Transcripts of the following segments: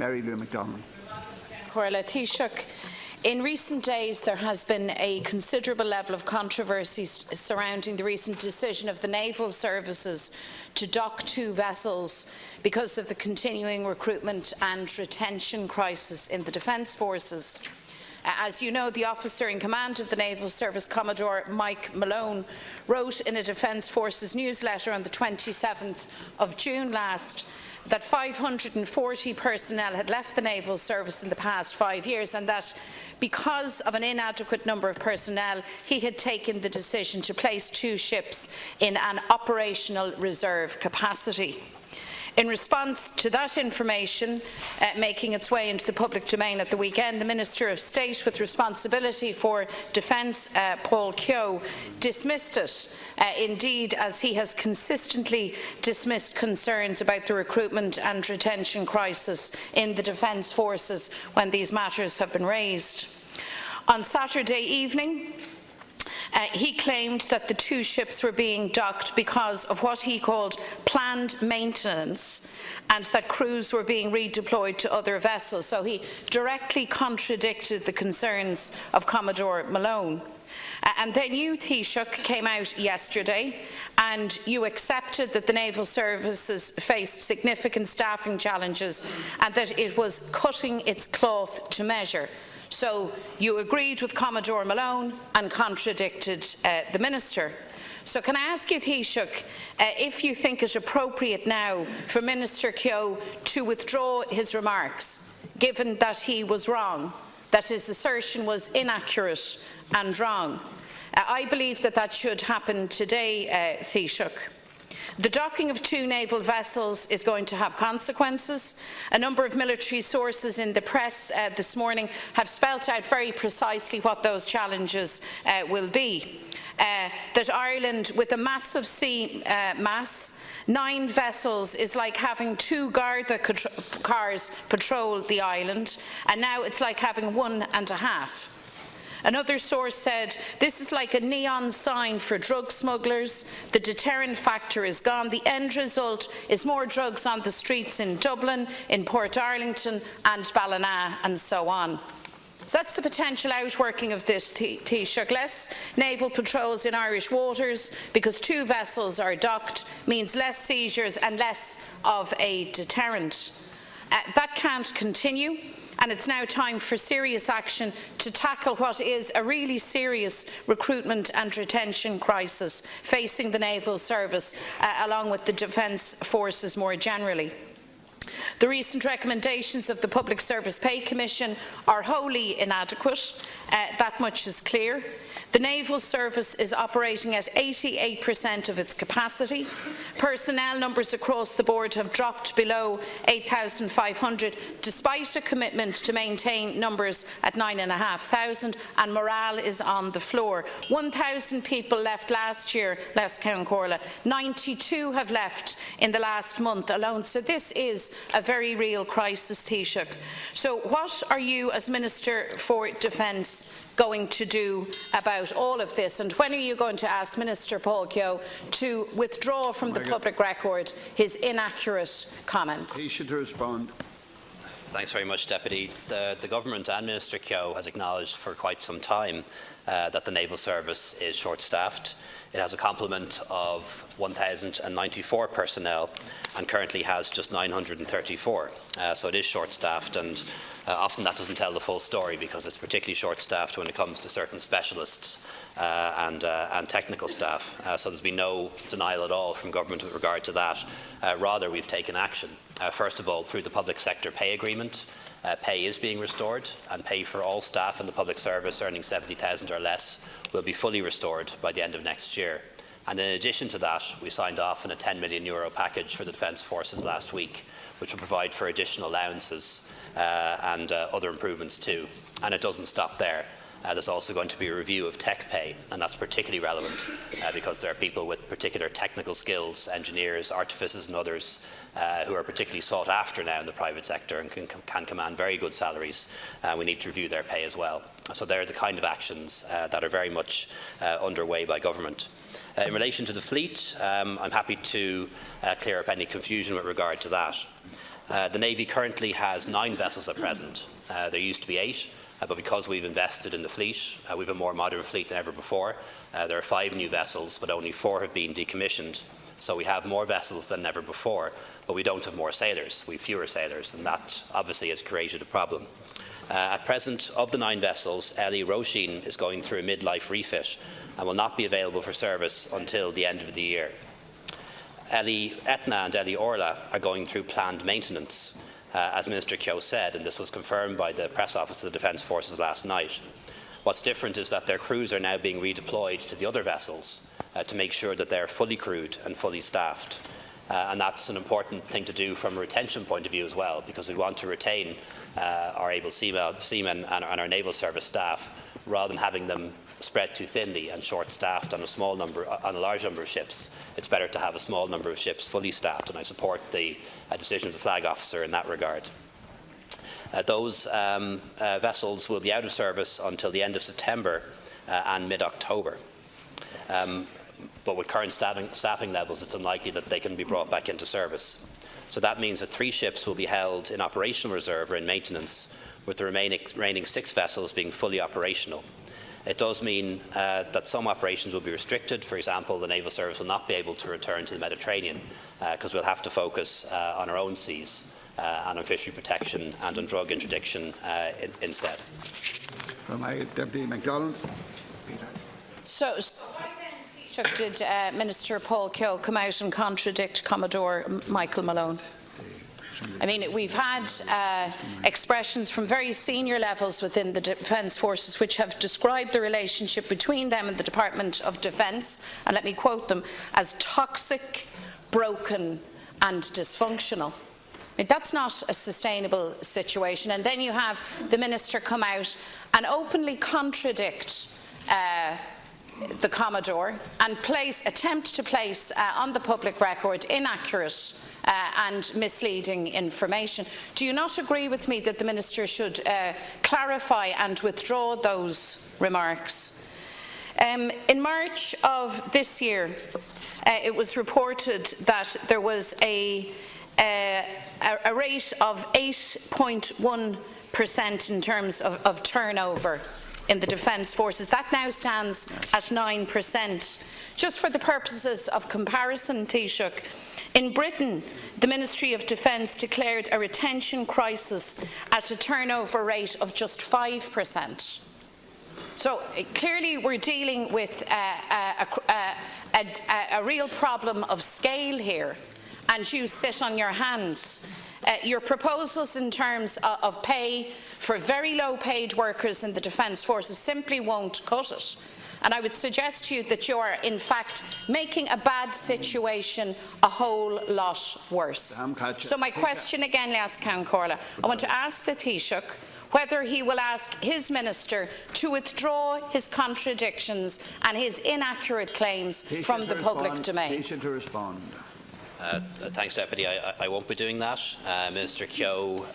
Mary Lou McDonald. Taoiseach, in recent days there has been a considerable level of controversy surrounding the recent decision of the naval services to dock 2 vessels because of the continuing recruitment and retention crisis in the Defence Forces. As you know, the officer in command of the Naval Service, Commodore Mike Malone, wrote in a Defence Forces newsletter on the 27th of June last that 540 personnel had left the Naval Service in the past 5 years, and that because of an inadequate number of personnel, he had taken the decision to place 2 ships in an operational reserve capacity. In response to that information making its way into the public domain at the weekend, the Minister of State with responsibility for Defence, Paul Keogh, dismissed it, indeed as he has consistently dismissed concerns about the recruitment and retention crisis in the Defence Forces when these matters have been raised. On Saturday evening, he claimed that the 2 ships were being docked because of what he called planned maintenance and that crews were being redeployed to other vessels. So he directly contradicted the concerns of Commodore Malone. And then you, Taoiseach, came out yesterday and you accepted that the Naval Services faced significant staffing challenges and that it was cutting its cloth to measure. So you agreed with Commodore Malone and contradicted the Minister. So can I ask you, Taoiseach, if you think it appropriate now for Minister Keogh to withdraw his remarks, given that he was wrong, that his assertion was inaccurate and wrong? I believe that that should happen today, Taoiseach. The docking of 2 naval vessels is going to have consequences. A number of military sources in the press this morning have spelt out very precisely what those challenges will be. That Ireland, with a massive sea mass, 9 vessels is like having 2 Garda cars patrol the island, and now it's like having 1.5. Another source said, this is like a neon sign for drug smugglers. The deterrent factor is gone. The end result is more drugs on the streets in Dublin, in Portarlington and Ballina and so on. So that's the potential outworking of this, Taoiseach. Less naval patrols in Irish waters because 2 vessels are docked means less seizures and less of a deterrent. That can't continue. And it's now time for serious action to tackle what is a really serious recruitment and retention crisis facing the Naval Service, along with the Defence Forces more generally. The recent recommendations of the Public Service Pay Commission are wholly inadequate. That much is clear. The Naval Service is operating at 88% of its capacity. Personnel numbers across the board have dropped below 8,500 despite a commitment to maintain numbers at 9,500, and morale is on the floor. 1,000 people left last year, last count Corla. 92 have left in the last month alone. So this is a very real crisis, Taoiseach. So what are you as Minister for Defence going to do about all of this, and when are you going to ask Minister Paul Keogh to withdraw from the public record his inaccurate comments? He should respond. Thanks very much, Deputy. The Government and Minister Keogh has acknowledged for quite some time that the Naval Service is short-staffed. It has a complement of 1,094 personnel and currently has just 934. So it is short-staffed, and often that doesn't tell the full story because it's particularly short-staffed when it comes to certain specialists and technical staff. So there's been no denial at all from government with regard to that. Rather, we've taken action. First of all, through the public sector pay agreement, pay is being restored, and pay for all staff in the public service earning 70,000 or less will be fully restored by the end of next year. And in addition to that, we signed off on a €10 million package for the Defence Forces last week, which will provide for additional allowances and other improvements too. And it doesn't stop there. There's also going to be a review of tech pay, and that's particularly relevant because there are people with particular technical skills, engineers, artificers and others who are particularly sought after now in the private sector and can command very good salaries. We need to review their pay as well. So they're the kind of actions that are very much underway by government. In relation to the fleet, I'm happy to clear up any confusion with regard to that. The Navy currently has 9 vessels at present. There used to be 8, but because we've invested in the fleet, we have a more modern fleet than ever before. There are 5 new vessels, but only 4 have been decommissioned. So we have more vessels than ever before, but we don't have more sailors. We have fewer sailors, and that obviously has created a problem. At present, of the 9 vessels, Ellie Roisin is going through a midlife refit and will not be available for service until the end of the year. Ellie Etna and Ellie Orla are going through planned maintenance, as Minister Keogh said, and this was confirmed by the press office of the Defence Forces last night. What's different is that their crews are now being redeployed to the other vessels to make sure that they're fully crewed and fully staffed. And that's an important thing to do from a retention point of view as well, because we want to retain our able seamen and our naval service staff, rather than having them spread too thinly and short-staffed on a large number of ships. It's better to have a small number of ships fully staffed, and I support the decision of the flag officer in that regard. Those vessels will be out of service until the end of September and mid-October. But with current staffing levels, it's unlikely that they can be brought back into service. So that means that 3 ships will be held in operational reserve or in maintenance, with the remaining 6 vessels being fully operational. It does mean that some operations will be restricted. For example, the Naval Service will not be able to return to the Mediterranean because we'll have to focus on our own seas and on fishery protection and on drug interdiction instead. From my Deputy McDonald. So why then, Taoiseach, did Minister Paul Keogh come out and contradict Commodore Michael Malone? I mean, we've had expressions from very senior levels within the Defence Forces which have described the relationship between them and the Department of Defence, and let me quote them, as toxic, broken and dysfunctional. I mean, that's not a sustainable situation. And then you have the Minister come out and openly contradict the Commodore and attempt to place on the public record inaccurate and misleading information. Do you not agree with me that the Minister should clarify and withdraw those remarks? In March of this year, it was reported that there was a rate of 8.1% in terms of turnover in the Defence Forces. That now stands at 9%. Just for the purposes of comparison, Taoiseach, in Britain, the Ministry of Defence declared a retention crisis at a turnover rate of just 5%. So clearly we're dealing with a real problem of scale here, and you sit on your hands. Your proposals in terms of pay for very low-paid workers in the Defence Forces simply won't cut it. And I would suggest to you that you are, in fact, making a bad situation a whole lot worse. So my question again, Leas-Count Corla, I want to ask the Taoiseach whether he will ask his minister to withdraw his contradictions and his inaccurate claims from the public domain. To respond. Thanks, Deputy. I won't be doing that. Minister Keogh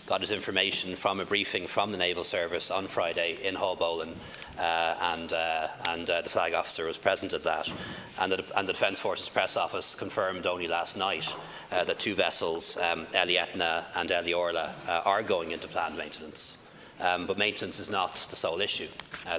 got his information from a briefing from the Naval Service on Friday in Haulbowline, and the flag officer was present at that. And the Defence Forces Press Office confirmed only last night that 2 vessels, Ellie Etna and Ellie Orla, are going into planned maintenance. But maintenance is not the sole issue.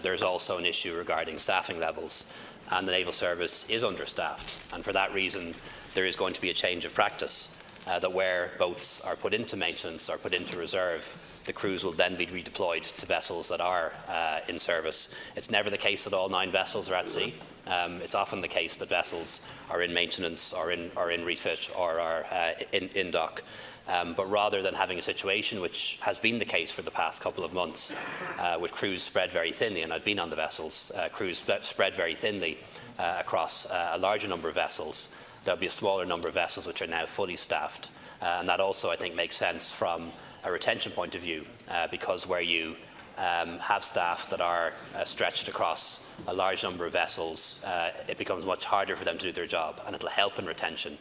There is also an issue regarding staffing levels, and the Naval Service is understaffed, and for that reason there is going to be a change of practice, that where boats are put into maintenance or put into reserve, the crews will then be redeployed to vessels that are in service. It's never the case that all 9 vessels are at sea. It's often the case that vessels are in maintenance or in refit or are in dock. But rather than having a situation which has been the case for the past couple of months, with crews spread very thinly, and I've been on the vessels, crews spread very thinly across a larger number of vessels, there'll be a smaller number of vessels which are now fully staffed. And that also, I think, makes sense from a retention point of view, because where you have staff that are stretched across a large number of vessels, it becomes much harder for them to do their job, and it'll help in retention,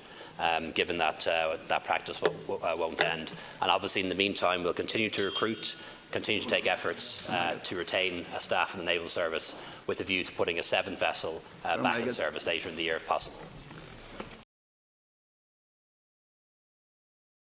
given that that practice won't end. And obviously, in the meantime, we'll continue to recruit, continue to take efforts to retain staff in the Naval Service, with a view to putting a 7th vessel back in service later in the year if possible.